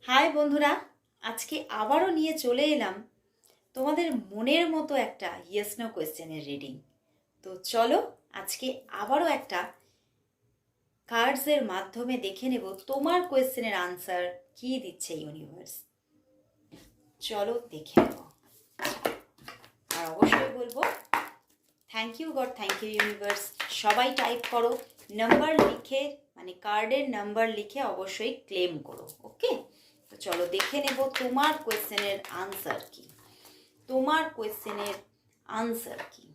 High বন্ধুরা, আজকে আবারও নিয়ে চলে এলাম তোমাদের মনের মতো একটা ইয়েস নো কোয়েশ্চেনের রিডিং। তো চলো আজকে আবারও একটা কার্ডসের মাধ্যমে দেখে নেব তোমার কোয়েশ্চেনের আনসার কি দিচ্ছে ইউনিভার্স। চলো দেখে নেব। আর অবশ্যই বলবো thank you God, thank you universe. সবাই টাইপ করো, নাম্বার লিখে মানে কার্ডের নাম্বার লিখে অবশ্যই ক্লেম করো। ওকে, তো চলো দেখে নেব তোমার কোয়েশ্চেনের আনসার কি। তোমার কোয়েশ্চেনের আনসার কি?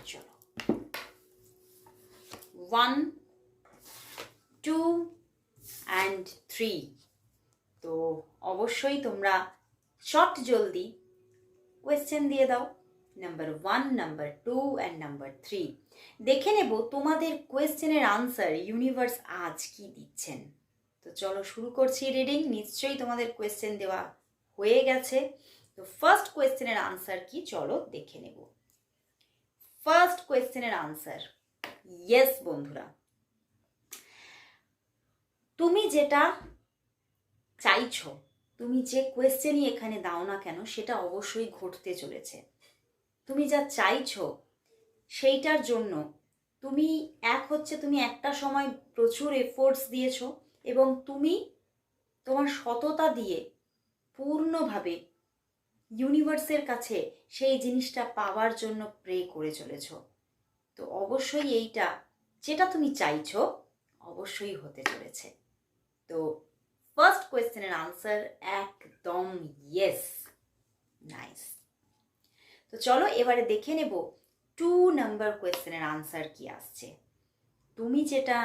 চলো 1, 2 and 3। তো অবশ্যই তোমরা চট জলদি কোয়েশ্চেন দিয়ে দাও, নাম্বার 1, নাম্বার 2 অ্যান্ড নাম্বার 3। দেখে নেব তোমাদের কোয়েশ্চেনের আনসার ইউনিভার্স আজ কি দিচ্ছেন। তো চলো শুরু করছি রিডিং। নিশ্চয়ই তোমাদের কোয়েশ্চেন দেওয়া হয়ে গেছে। তো ফার্স্ট কোয়েশ্চেনের আনসার কি চলো দেখে নেব। ফার্স্ট কোয়েশ্চেনের আনসার ইয়েস বন্ধুরা, তুমি যেটা চাইছো, তুমি যে কোয়েশ্চেনই এখানে দাও না কেন সেটা অবশ্যই ঘটতে চলেছে। তুমি যা চাইছো সেইটার জন্য তুমি তুমি একটা সময় প্রচুর এফোর্টস দিয়েছো এবং তুমি তোমার সততা দিয়ে পূর্ণভাবে ইউনিভার্সের কাছে সেই জিনিসটা পাওয়ার জন্য প্রে করে চলেছ। তো অবশ্যই এইটা যেটা তুমি চাইছো অবশ্যই হতে চলেছে। তো ফার্স্ট কোয়েশ্চেনের আনসার একদম ইয়েস। নাইস। তো চলো এবারে দেখে নেব 2 নাম্বার কোয়েশ্চেনের আনসার কি আসছে। তুমি যেটা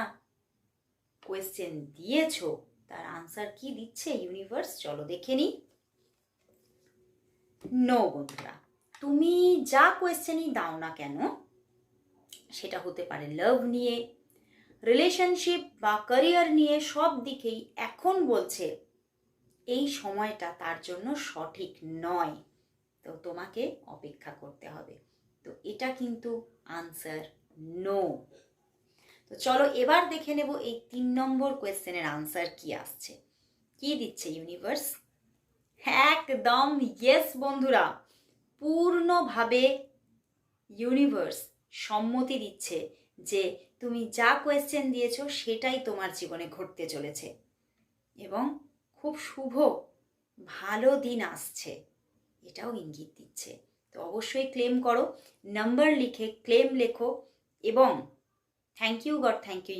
কোয়েশ্চেন দিয়েছো তার আনসার কি দিচ্ছে ইউনিভার্স, চলো দেখে নিই। নো বন্ধুরা, তুমি যা কোয়েশ্চেনই দাও না কেন সেটা হতে পারে লাভ নিয়ে, রিলেশনশিপ বা ক্যারিয়ার নিয়ে, সব দিকেই এখন বলছে এই সময়টা তার জন্য সঠিক নয়। তো তোমাকে অপেক্ষা করতে হবে। তো এটা কিন্তু আনসার নো। তো চলো এবার দেখে নেব এই 3 নম্বর কোয়েশ্চেনের আনসার কি আসছে, কি দিচ্ছে ইউনিভার্স। একদম ইয়েস বন্ধুরা, পূর্ণভাবে ইউনিভার্স সম্মতি দিচ্ছে যে তুমি যা কোয়েশ্চেন দিয়েছো সেটাই তোমার জীবনে ঘটতে চলেছে এবং খুব শুভ ভালো দিন আসছে, এটাও ইঙ্গিত দিচ্ছে। তো অবশ্যই ক্লেম করো, নাম্বার লিখে ক্লেম লেখো এবং thank you God, thank you